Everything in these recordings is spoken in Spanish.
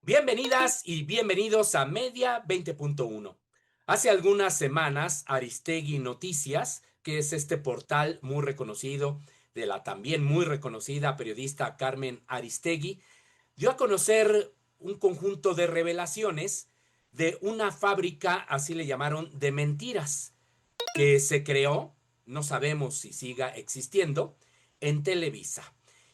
Bienvenidas y bienvenidos a Media 20.1. Hace algunas semanas, Aristegui Noticias, que es este portal muy reconocido de la también muy reconocida periodista Carmen Aristegui, dio a conocer un conjunto de revelaciones de una fábrica, así le llamaron, de mentiras, que se creó, no sabemos si siga existiendo, en Televisa.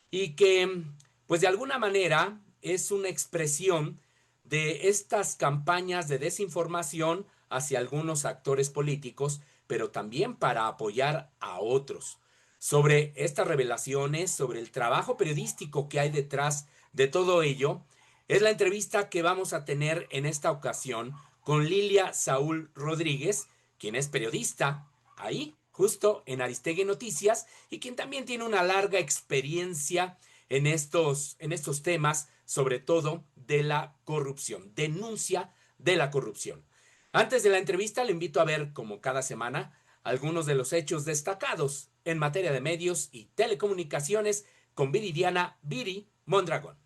Y que, pues de alguna manera, es una expresión de estas campañas de desinformación hacia algunos actores políticos, pero también para apoyar a otros. Sobre estas revelaciones, sobre el trabajo periodístico que hay detrás de todo ello, es la entrevista que vamos a tener en esta ocasión con Lilia Saúl Rodríguez, quien es periodista ahí, justo en Aristegui Noticias, y quien también tiene una larga experiencia en estos temas, sobre todo de la corrupción, denuncia de la corrupción. Antes de la entrevista, le invito a ver, como cada semana, algunos de los hechos destacados en materia de medios y telecomunicaciones con Viridiana Viri Mondragón.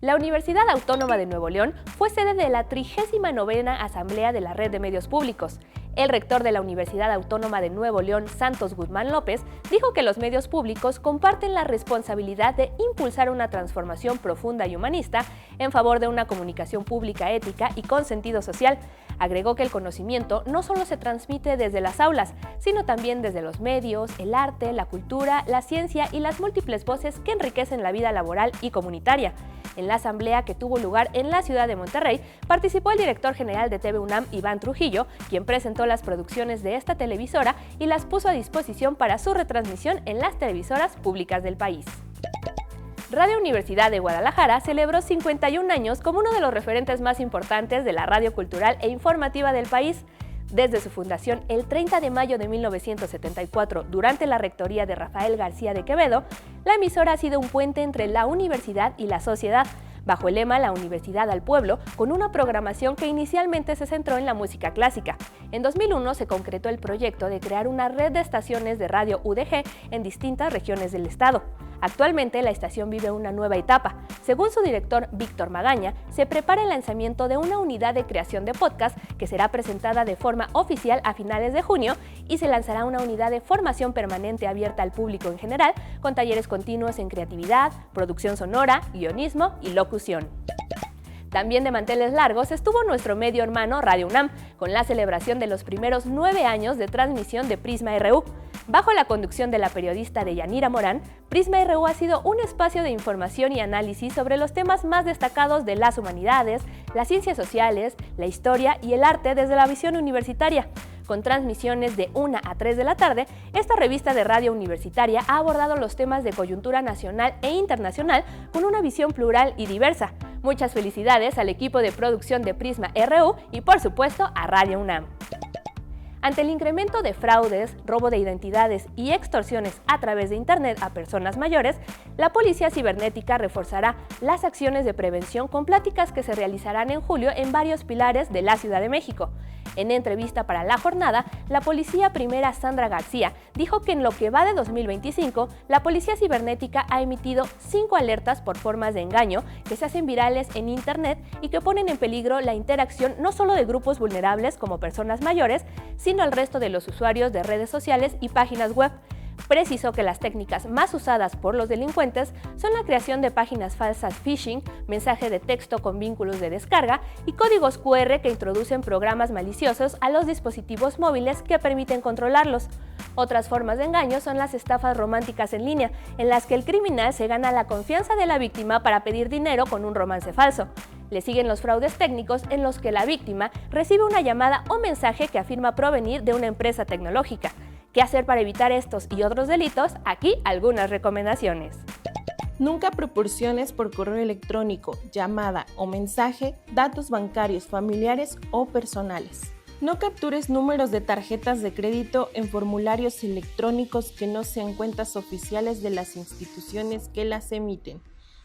La Universidad Autónoma de Nuevo León fue sede de la 39ª Asamblea de la Red de Medios Públicos. El rector de la Universidad Autónoma de Nuevo León, Santos Guzmán López, dijo que los medios públicos comparten la responsabilidad de impulsar una transformación profunda y humanista en favor de una comunicación pública ética y con sentido social. Agregó que el conocimiento no solo se transmite desde las aulas, sino también desde los medios, el arte, la cultura, la ciencia y las múltiples voces que enriquecen la vida laboral y comunitaria. En la asamblea que tuvo lugar en la ciudad de Monterrey, participó el director general de TV UNAM, Iván Trujillo, quien presentó las producciones de esta televisora y las puso a disposición para su retransmisión en las televisoras públicas del país. Radio Universidad de Guadalajara celebró 51 años como uno de los referentes más importantes de la radio cultural e informativa del país. Desde su fundación el 30 de mayo de 1974, durante la rectoría de Rafael García de Quevedo, la emisora ha sido un puente entre la universidad y la sociedad, bajo el lema La Universidad al Pueblo, con una programación que inicialmente se centró en la música clásica. En 2001 se concretó el proyecto de crear una red de estaciones de radio UDG en distintas regiones del estado. Actualmente la estación vive una nueva etapa. Según su director Víctor Magaña, se prepara el lanzamiento de una unidad de creación de podcast que será presentada de forma oficial a finales de junio y se lanzará una unidad de formación permanente abierta al público en general, con talleres continuos en creatividad, producción sonora, guionismo y locución. También de manteles largos estuvo nuestro medio hermano Radio UNAM, con la celebración de los primeros 9 años de transmisión de Prisma RU. Bajo la conducción de la periodista Deyanira Morán, Prisma RU ha sido un espacio de información y análisis sobre los temas más destacados de las humanidades, las ciencias sociales, la historia y el arte desde la visión universitaria. Con transmisiones de 1 a 3 de la tarde, esta revista de radio universitaria ha abordado los temas de coyuntura nacional e internacional con una visión plural y diversa. Muchas felicidades al equipo de producción de Prisma RU y, por supuesto, a Radio UNAM. Ante el incremento de fraudes, robo de identidades y extorsiones a través de Internet a personas mayores, la Policía Cibernética reforzará las acciones de prevención con pláticas que se realizarán en julio en varios pilares de la Ciudad de México. En entrevista para La Jornada, la policía primera Sandra García dijo que en lo que va de 2025, la Policía Cibernética ha emitido 5 alertas por formas de engaño que se hacen virales en Internet y que ponen en peligro la interacción no solo de grupos vulnerables como personas mayores, sino al resto de los usuarios de redes sociales y páginas web. Precisó que las técnicas más usadas por los delincuentes son la creación de páginas falsas phishing, mensaje de texto con vínculos de descarga y códigos QR que introducen programas maliciosos a los dispositivos móviles que permiten controlarlos. Otras formas de engaño son las estafas románticas en línea, en las que el criminal se gana la confianza de la víctima para pedir dinero con un romance falso. Le siguen los fraudes técnicos en los que la víctima recibe una llamada o mensaje que afirma provenir de una empresa tecnológica. ¿Qué hacer para evitar estos y otros delitos? Aquí algunas recomendaciones. Nunca proporciones por correo electrónico, llamada o mensaje datos bancarios, familiares o personales. No captures números de tarjetas de crédito en formularios electrónicos que no sean cuentas oficiales de las instituciones que las emiten.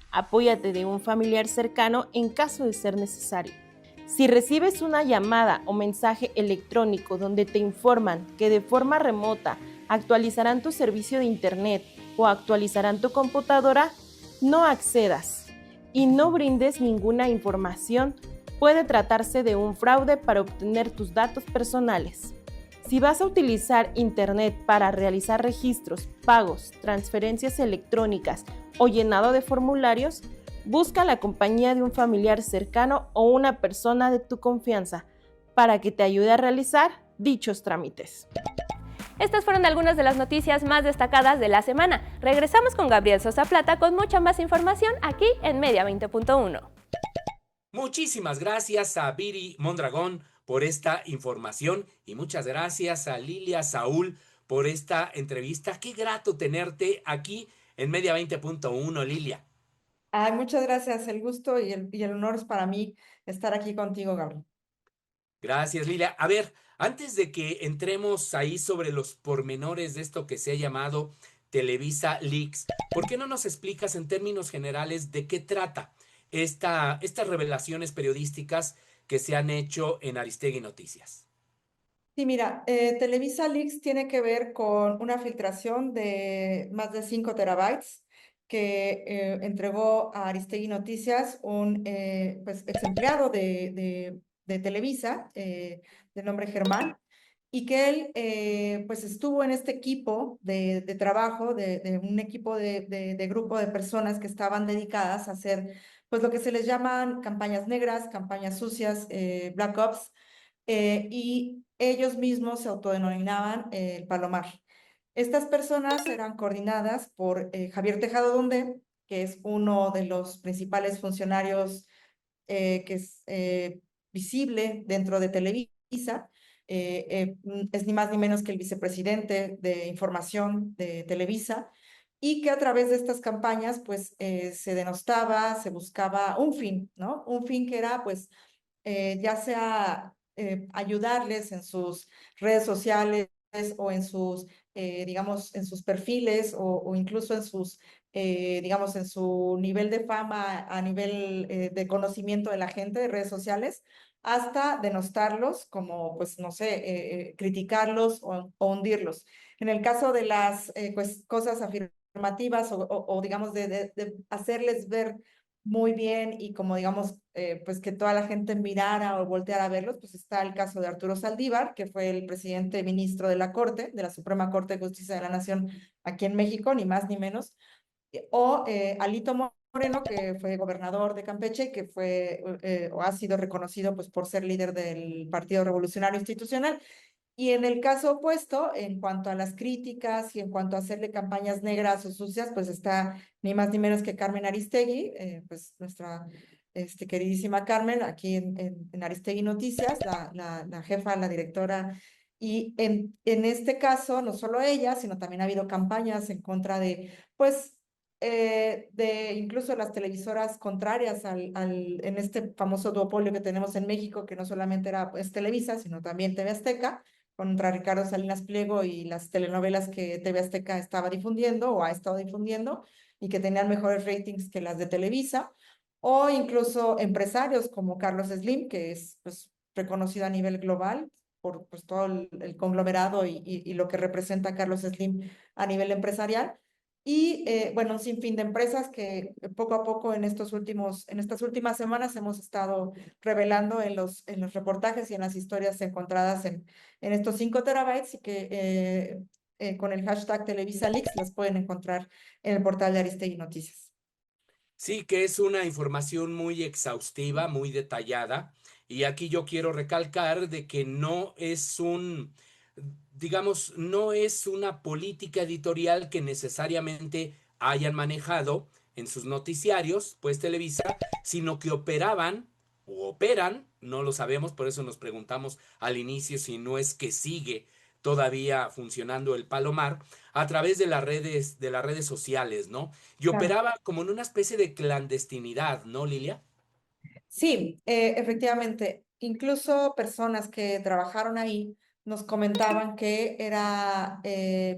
Apóyate de un familiar cercano en caso de ser necesario. Si recibes una llamada o mensaje electrónico donde te informan que de forma remota actualizarán tu servicio de Internet o actualizarán tu computadora, no accedas y no brindes ninguna información. Puede tratarse de un fraude para obtener tus datos personales. Si vas a utilizar Internet para realizar registros, pagos, transferencias electrónicas o llenado de formularios, busca la compañía de un familiar cercano o una persona de tu confianza para que te ayude a realizar dichos trámites. Estas fueron algunas de las noticias más destacadas de la semana. Regresamos con Gabriel Sosa Plata con mucha más información aquí en Media 20.1. Muchísimas gracias a Viri Mondragón por esta información y muchas gracias a Lilia Saúl por esta entrevista. Qué grato tenerte aquí en Media 20.1, Lilia. Ay, muchas gracias. El gusto y el honor es para mí estar aquí contigo, Gabriel. Gracias, Lilia. A ver, antes de que entremos ahí sobre los pormenores de esto que se ha llamado Televisa Leaks, ¿por qué no nos explicas en términos generales de qué trata estas revelaciones periodísticas que se han hecho en Aristegui Noticias? Sí, mira, Televisa Leaks tiene que ver con una filtración de más de 5 terabytes que entregó a Aristegui Noticias un pues, ex empleado de Televisa, de nombre Germán, y que él pues estuvo en este equipo de trabajo, de un equipo de grupo de personas que estaban dedicadas a hacer pues lo que se les llaman campañas negras, campañas sucias, Black Ops, y ellos mismos se autodenominaban el Palomar. Estas personas eran coordinadas por Javier Tejado Donde, que es uno de los principales funcionarios que es visible dentro de Televisa. Es ni más ni menos que el vicepresidente de información de Televisa, y que a través de estas campañas pues se denostaba, se buscaba un fin, ¿no? Un fin que era pues ya sea ayudarles en sus redes sociales o en sus, digamos, en sus perfiles o incluso en sus, digamos, en su nivel de fama, a nivel de conocimiento de la gente de redes sociales, hasta denostarlos, como, pues, no sé, criticarlos o hundirlos. En el caso de las pues, cosas afirmativas o digamos, de hacerles ver muy bien y como digamos, pues que toda la gente mirara o volteara a verlos, pues está el caso de Arturo Saldívar, que fue el presidente ministro de la Corte, de la Suprema Corte de Justicia de la Nación aquí en México, ni más ni menos, o Alito Moreno, que fue gobernador de Campeche, que fue o ha sido reconocido pues por ser líder del Partido Revolucionario Institucional. Y en el caso opuesto, en cuanto a las críticas y en cuanto a hacerle campañas negras o sucias, pues está ni más ni menos que Carmen Aristegui, pues nuestra queridísima Carmen, aquí en Aristegui Noticias, la jefa, la directora. Y en este caso, no solo ella, sino también ha habido campañas en contra de, pues, de incluso las televisoras contrarias en este famoso duopolio que tenemos en México, que no solamente era pues, Televisa, sino también TV Azteca, contra Ricardo Salinas Pliego y las telenovelas que TV Azteca estaba difundiendo o ha estado difundiendo y que tenían mejores ratings que las de Televisa, o incluso empresarios como Carlos Slim, que es pues, reconocido a nivel global por pues, todo el conglomerado y lo que representa Carlos Slim a nivel empresarial. Y bueno, un sinfín de empresas que poco a poco en estas últimas semanas hemos estado revelando en los reportajes y en las historias encontradas en estos 5 terabytes y que con el hashtag TelevisaLeaks las pueden encontrar en el portal de Aristegui Noticias. Sí, que es una información muy exhaustiva, muy detallada. Y aquí yo quiero recalcar de que no es digamos, no es una política editorial que necesariamente hayan manejado en sus noticiarios, pues Televisa, sino que operaban o operan, no lo sabemos, por eso nos preguntamos al inicio si no es que sigue todavía funcionando el Palomar a través de las redes sociales, ¿no? Y Claro. operaba como en una especie de clandestinidad, ¿no, Lilia? Sí, efectivamente. Incluso personas que trabajaron ahí nos comentaban que era,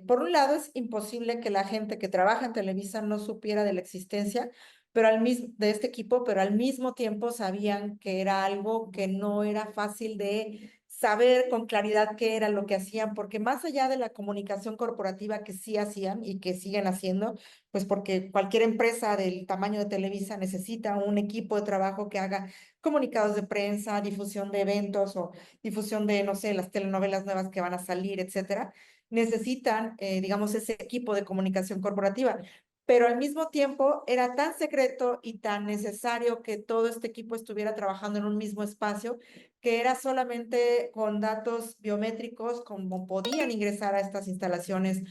por un lado, es imposible que la gente que trabaja en Televisa no supiera de la existencia, pero de este equipo, pero al mismo tiempo sabían que era algo que no era fácil de saber con claridad qué era lo que hacían, porque más allá de la comunicación corporativa que sí hacían y que siguen haciendo, pues porque cualquier empresa del tamaño de Televisa necesita un equipo de trabajo que haga comunicados de prensa, difusión de eventos o difusión de, no sé, las telenovelas nuevas que van a salir, etcétera. Necesitan, digamos, ese equipo de comunicación corporativa. Pero al mismo tiempo era tan secreto y tan necesario que todo este equipo estuviera trabajando en un mismo espacio que era solamente con datos biométricos como podían ingresar a estas instalaciones.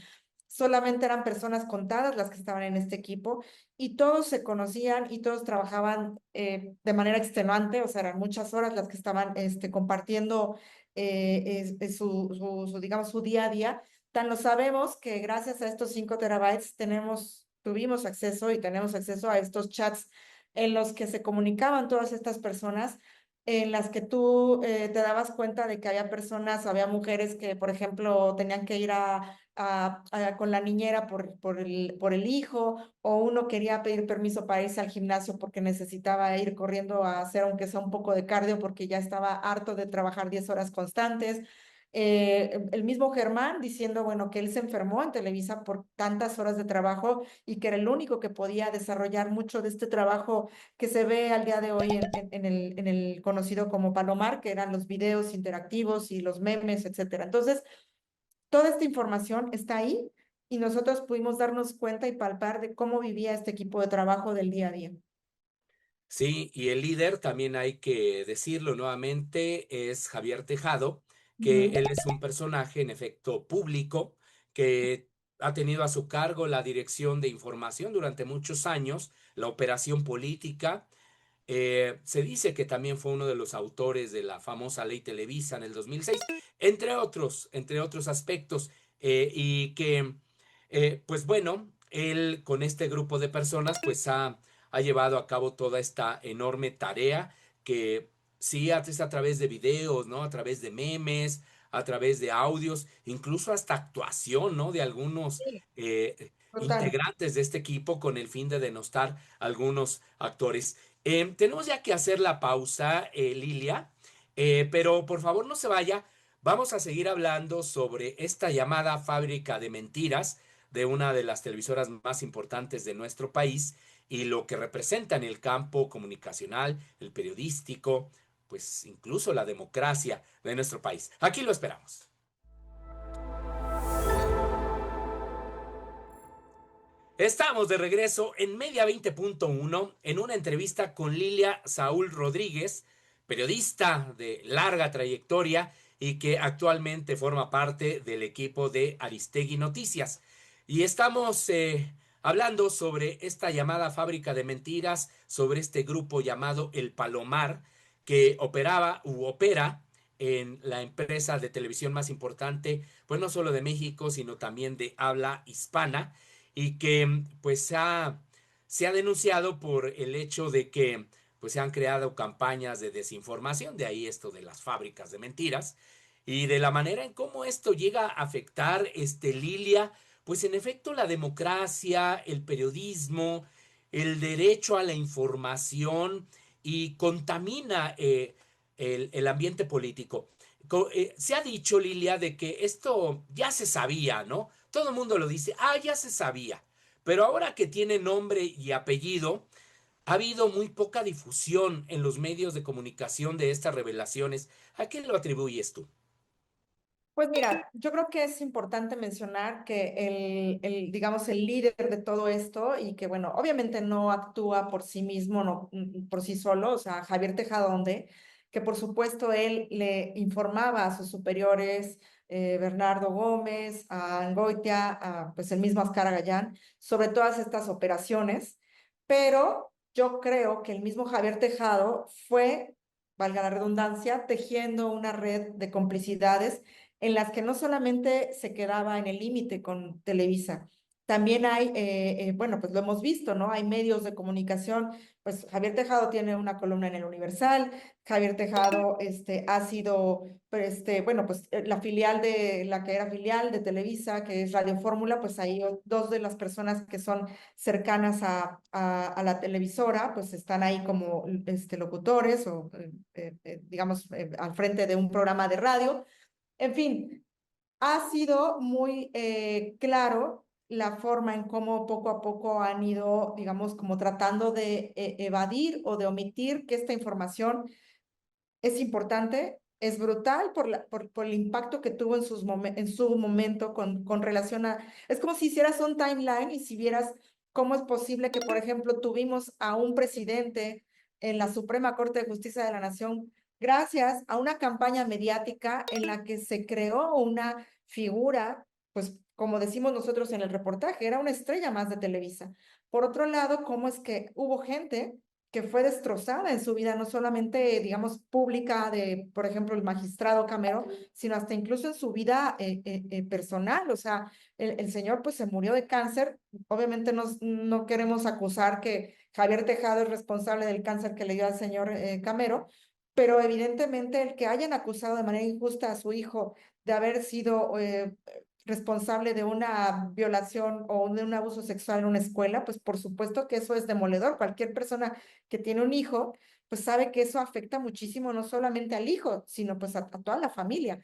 Solamente eran personas contadas las que estaban en este equipo y todos se conocían y todos trabajaban de manera extenuante, o sea, eran muchas horas las que estaban compartiendo digamos, su día a día. Tan lo sabemos que gracias a estos 5 terabytes tuvimos acceso y tenemos acceso a estos chats en los que se comunicaban todas estas personas, en las que tú te dabas cuenta de que había personas, había mujeres que, por ejemplo, tenían que ir con la niñera por el hijo, o uno quería pedir permiso para irse al gimnasio porque necesitaba ir corriendo a hacer aunque sea un poco de cardio porque ya estaba harto de trabajar 10 horas constantes. El mismo Germán diciendo, bueno, que él se enfermó en Televisa por tantas horas de trabajo y que era el único que podía desarrollar mucho de este trabajo que se ve al día de hoy en el conocido como Palomar, que eran los videos interactivos y los memes, etcétera. Entonces, toda esta información está ahí y nosotros pudimos darnos cuenta y palpar de cómo vivía este equipo de trabajo del día a día. Sí, y el líder, también hay que decirlo nuevamente, es Javier Tejado, que Ujú. él es un personaje en efecto público, que ha tenido a su cargo la dirección de información durante muchos años, la operación política. Se dice que también fue uno de los autores de la famosa Ley Televisa en el 2006, entre otros aspectos, y que, pues bueno, él con este grupo de personas, pues ha llevado a cabo toda esta enorme tarea que sí haces a través de videos, ¿no? A través de memes, a través de audios, incluso hasta actuación, ¿no? De algunos Sí, total. integrantes de este equipo con el fin de denostar a algunos actores. Tenemos ya que hacer la pausa, Lilia, pero por favor no se vaya. Vamos a seguir hablando sobre esta llamada fábrica de mentiras de una de las televisoras más importantes de nuestro país y lo que representa en el campo comunicacional, el periodístico, pues incluso la democracia de nuestro país. Aquí lo esperamos. Estamos de regreso en Media 20.1 en una entrevista con Lilia Saúl Rodríguez, periodista de larga trayectoria y que actualmente forma parte del equipo de Aristegui Noticias. Y estamos hablando sobre esta llamada fábrica de mentiras, sobre este grupo llamado El Palomar, que operaba u opera en la empresa de televisión más importante, pues no solo de México, sino también de habla hispana y que pues se ha denunciado por el hecho de que pues se han creado campañas de desinformación, de ahí esto de las fábricas de mentiras, y de la manera en cómo esto llega a afectar, Lilia, pues en efecto la democracia, el periodismo, el derecho a la información y contamina el ambiente político. Se ha dicho, Lilia, de que esto ya se sabía, ¿no? Todo el mundo lo dice, ya se sabía. Pero ahora que tiene nombre y apellido, ha habido muy poca difusión en los medios de comunicación de estas revelaciones. ¿A qué lo atribuyes tú? Pues mira, yo creo que es importante mencionar que digamos, el líder de todo esto y que, bueno, obviamente no actúa por sí mismo, no, por sí solo, o sea, Javier Tejadonde, que por supuesto él le informaba a sus superiores, Bernardo Gómez, a Angoitia, a pues el mismo Ascar Gallán, sobre todas estas operaciones, pero yo creo que el mismo Javier Tejado fue, valga la redundancia, tejiendo una red de complicidades en las que no solamente se quedaba en el límite con Televisa, También hay, bueno, pues lo hemos visto, ¿no? Hay medios de comunicación, pues Javier Tejado tiene una columna en el Universal, Javier Tejado ha sido, bueno, pues la filial de, la que era filial de Televisa, que es Radio Fórmula, pues ahí dos de las personas que son cercanas a la televisora, pues están ahí como locutores o, digamos, al frente de un programa de radio. En fin, ha sido muy claro la forma en cómo poco a poco han ido, digamos, como tratando de evadir o de omitir que esta información es importante, es brutal por el impacto que tuvo en su momento con relación a... Es como si hicieras un timeline y si vieras cómo es posible que, por ejemplo, tuvimos a un presidente en la Suprema Corte de Justicia de la Nación gracias a una campaña mediática en la que se creó una figura, pues como decimos nosotros en el reportaje, era una estrella más de Televisa. Por otro lado, cómo es que hubo gente que fue destrozada en su vida, no solamente, digamos, pública de, por ejemplo, el magistrado Camero, sino hasta incluso en su vida personal. O sea, el señor pues se murió de cáncer. Obviamente no queremos acusar que Javier Tejado es responsable del cáncer que le dio al señor Camero, pero evidentemente el que hayan acusado de manera injusta a su hijo de haber sido responsable de una violación o de un abuso sexual en una escuela, pues por supuesto que eso es demoledor. Cualquier persona que tiene un hijo, pues sabe que eso afecta muchísimo, no solamente al hijo, sino pues a toda la familia.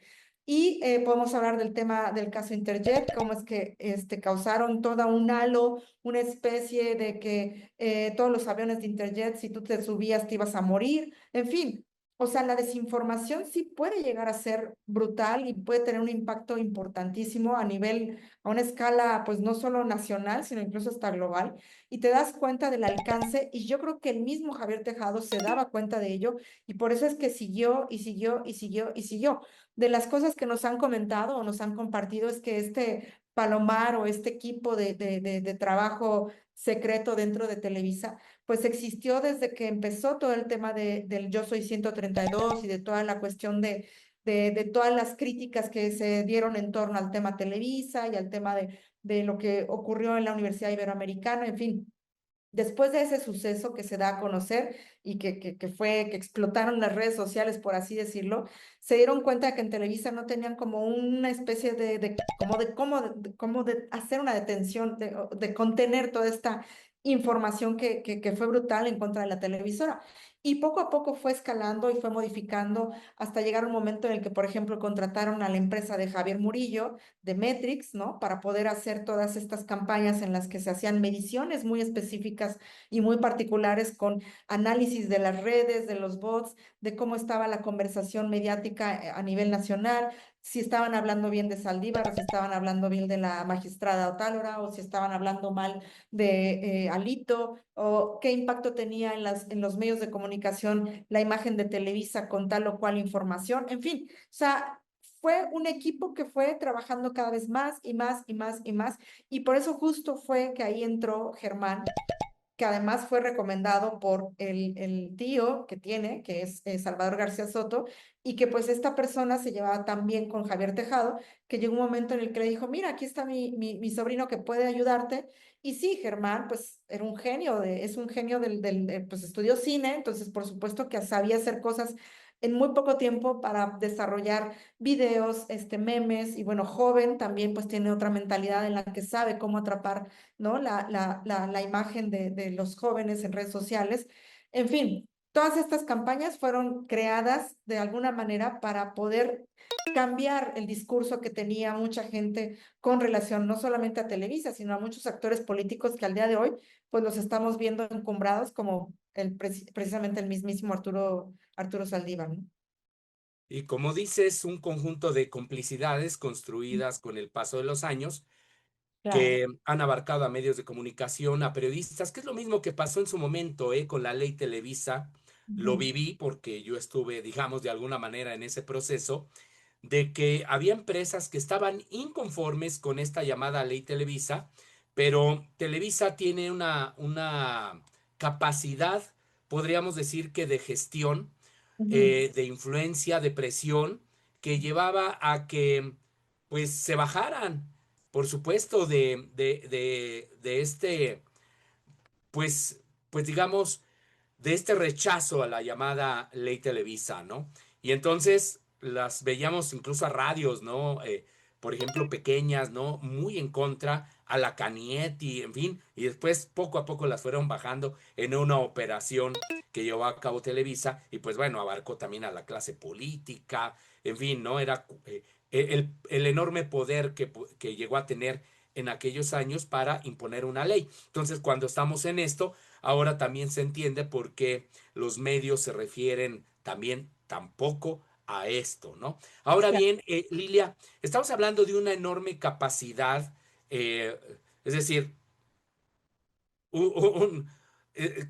Y podemos hablar del tema del caso Interjet, cómo es que causaron toda un halo, una especie de que todos los aviones de Interjet, si tú te subías, te ibas a morir, en fin. O sea, la desinformación sí puede llegar a ser brutal y puede tener un impacto importantísimo a nivel, a una escala, pues no solo nacional, sino incluso hasta global. Y te das cuenta del alcance, y yo creo que el mismo Javier Tejado se daba cuenta de ello, y por eso es que siguió y siguió y siguió y siguió. De las cosas que nos han comentado o nos han compartido es que este Palomar o este equipo de trabajo secreto dentro de Televisa, pues existió desde que empezó todo el tema del Yo Soy 132 y de toda la cuestión de todas las críticas que se dieron en torno al tema Televisa y al tema de lo que ocurrió en la Universidad Iberoamericana, en fin. Después de ese suceso que se da a conocer y que explotaron las redes sociales, por así decirlo, se dieron cuenta que en Televisa no tenían como una especie como de hacer una detención, de contener toda esta información que fue brutal en contra de la televisora. Y poco a poco fue escalando y fue modificando hasta llegar un momento en el que, por ejemplo, contrataron a la empresa de Javier Murillo, de Metrix, ¿no? Para poder hacer todas estas campañas en las que se hacían mediciones muy específicas y muy particulares con análisis de las redes, de los bots, de cómo estaba la conversación mediática a nivel nacional, si estaban hablando bien de Saldívar, o si estaban hablando bien de la magistrada Otálora, o si estaban hablando mal de Alito, o qué impacto tenía en los medios de comunicación la imagen de Televisa con tal o cual información, en fin, o sea, fue un equipo que fue trabajando cada vez más y más y más y más, y por eso justo fue que ahí entró Germán, que además fue recomendado por el tío que tiene, que es Salvador García Soto, y que pues esta persona se llevaba tan bien con Javier Tejado, que llegó un momento en el que le dijo, mira, aquí está mi sobrino que puede ayudarte. Y sí, Germán, pues era un genio, es un genio pues estudió cine, entonces por supuesto que sabía hacer cosas en muy poco tiempo para desarrollar videos, memes, y bueno, joven también pues tiene otra mentalidad en la que sabe cómo atrapar, ¿no? La imagen de los jóvenes en redes sociales. En fin, todas estas campañas fueron creadas de alguna manera para poder cambiar el discurso que tenía mucha gente con relación no solamente a Televisa, sino a muchos actores políticos que al día de hoy pues los estamos viendo encumbrados como precisamente el mismísimo Arturo Saldívar, ¿no? Y como dices, un conjunto de complicidades construidas con el paso de los años Claro. que han abarcado a medios de comunicación, a periodistas, que es lo mismo que pasó en su momento, con la ley Televisa. Lo Ujú, viví porque yo estuve, digamos, de alguna manera en ese proceso, de que había empresas que estaban inconformes con esta llamada ley Televisa, pero Televisa tiene una capacidad, podríamos decir que de gestión, ujú, de influencia, de presión, que llevaba a que pues se bajaran. por supuesto, de este, pues, pues digamos, de este rechazo a la llamada ley Televisa, ¿no? Y entonces las veíamos incluso a radios, ¿no? Por ejemplo, pequeñas, ¿no? Muy en contra a la Canietti, en fin, y después poco a poco las fueron bajando en una operación que llevó a cabo Televisa y pues bueno, abarcó también a la clase política, en fin, ¿no? Era el enorme poder que llegó a tener en aquellos años para imponer una ley. Entonces, cuando estamos en esto, ahora también se entiende por qué los medios se refieren también tampoco a esto, ¿no? Ahora Claro. bien, Lilia, estamos hablando de una enorme capacidad, eh, es decir,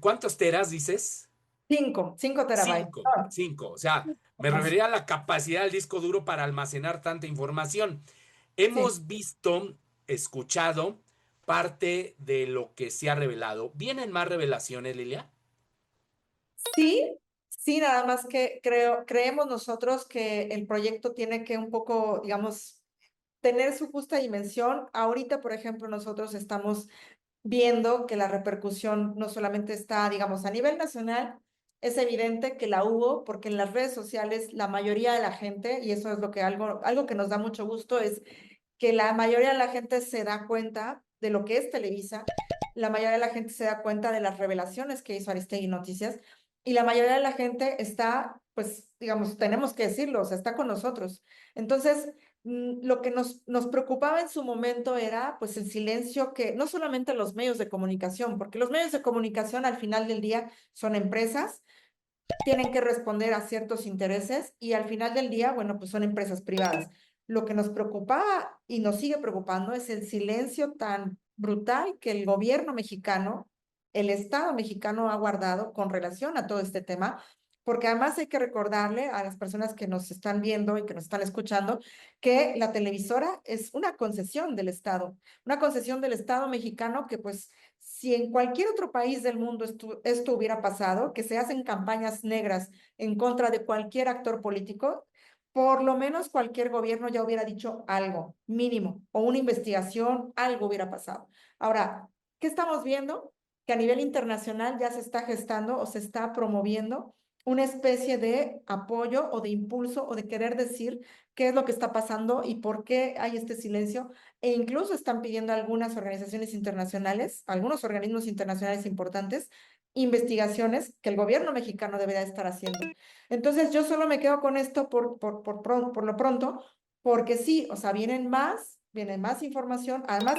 ¿cuántos teras dices? 5 terabytes. Cinco, cinco. O sea, me Más. refería a la capacidad del disco duro para almacenar tanta información. Sí. Hemos visto, escuchado parte de lo que se ha revelado. ¿Vienen más revelaciones, Lilia? Sí, sí, nada más que creemos nosotros que el proyecto tiene que un poco, digamos, tener su justa dimensión. Ahorita, por ejemplo, nosotros estamos viendo que la repercusión no solamente está, digamos, a nivel nacional, es evidente que la hubo, porque en las redes sociales la mayoría de la gente, y eso es lo que algo que nos da mucho gusto, es que la mayoría de la gente se da cuenta de lo que es Televisa, la mayoría de la gente se da cuenta de las revelaciones que hizo Aristegui Noticias, y la mayoría de la gente está, pues, digamos, tenemos que decirlo, o sea, está con nosotros. Entonces, lo que nos preocupaba en su momento era, pues, el silencio que, no solamente los medios de comunicación, porque los medios de comunicación al final del día son empresas, tienen que responder a ciertos intereses y al final del día, bueno, pues son empresas privadas. Lo que nos preocupaba y nos sigue preocupando es el silencio tan brutal que el gobierno mexicano, el Estado mexicano ha guardado con relación a todo este tema, porque además hay que recordarle a las personas que nos están viendo y que nos están escuchando que la televisora es una concesión del Estado mexicano que pues si en cualquier otro país del mundo esto hubiera pasado, que se hacen campañas negras en contra de cualquier actor político, por lo menos cualquier gobierno ya hubiera dicho algo mínimo o una investigación, algo hubiera pasado. Ahora, ¿qué estamos viendo? Que a nivel internacional ya se está gestando o se está promoviendo una especie de apoyo o de impulso o de querer decir qué es lo que está pasando y por qué hay este silencio e incluso están pidiendo algunas organizaciones internacionales, algunos organismos internacionales importantes, investigaciones que el gobierno mexicano debería estar haciendo. Entonces, yo solo me quedo con esto por lo pronto, porque sí, o sea, viene más información. Además,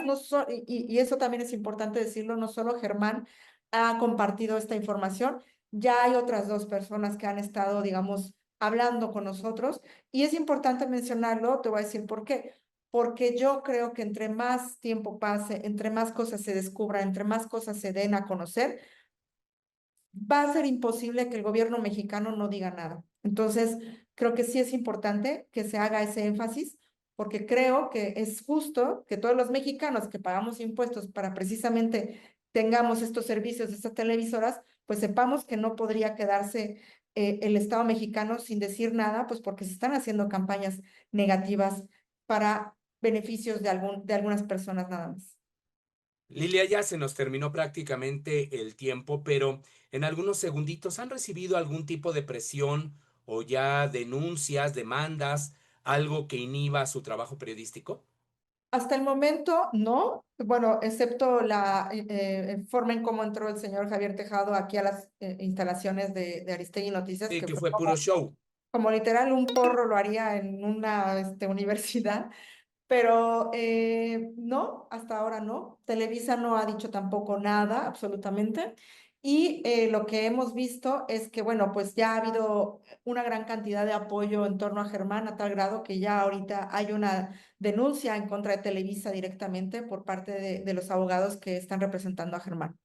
y eso también es importante decirlo, no solo Germán ha compartido esta información, ya hay otras dos personas que han estado, digamos, hablando con nosotros y es importante mencionarlo, te voy a decir por qué porque yo creo que entre más tiempo pase, entre más cosas se descubran, entre más cosas se den a conocer, va a ser imposible que el gobierno mexicano no diga nada. Entonces, creo que sí es importante que se haga ese énfasis, porque creo que es justo que todos los mexicanos que pagamos impuestos para precisamente tengamos estos servicios, estas televisoras, pues sepamos que no podría quedarse el Estado mexicano sin decir nada, pues porque se están haciendo campañas negativas para beneficios de algunas personas nada más. Lilia, ya se nos terminó prácticamente el tiempo, pero en algunos segunditos, ¿han recibido algún tipo de presión o ya denuncias, demandas, algo que inhiba su trabajo periodístico? Hasta el momento, no. Bueno, excepto la forma en cómo entró el señor Javier Tejado aquí a las instalaciones de Aristegui Noticias, Sí, que que fue fue puro show. como literal un porro lo haría en una universidad. Pero no, hasta ahora no. Televisa no ha dicho tampoco nada, absolutamente. Y lo que hemos visto es que, bueno, pues ya ha habido una gran cantidad de apoyo en torno a Germán, a tal grado que ya ahorita hay una denuncia en contra de Televisa directamente por parte de los abogados que están representando a Germán.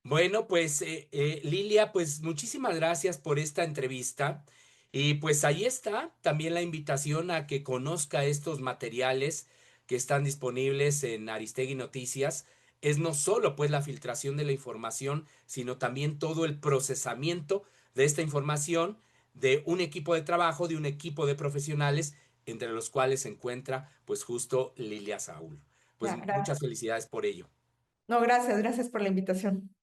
Bueno, pues Lilia, pues muchísimas gracias por esta entrevista. Y pues ahí está también la invitación a que conozca estos materiales que están disponibles en Aristegui Noticias. Es no solo pues la filtración de la información, sino también todo el procesamiento de esta información de un equipo de trabajo, de un equipo de profesionales entre los cuales se encuentra pues justo Lilia Saúl. Pues Ya, muchas felicidades por ello. No, gracias por la invitación.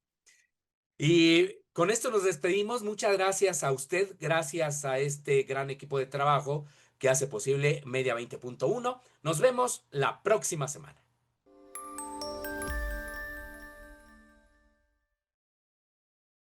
Y con esto nos despedimos. Muchas gracias a usted, gracias a este gran equipo de trabajo que hace posible Media 20.1. Nos vemos la próxima semana.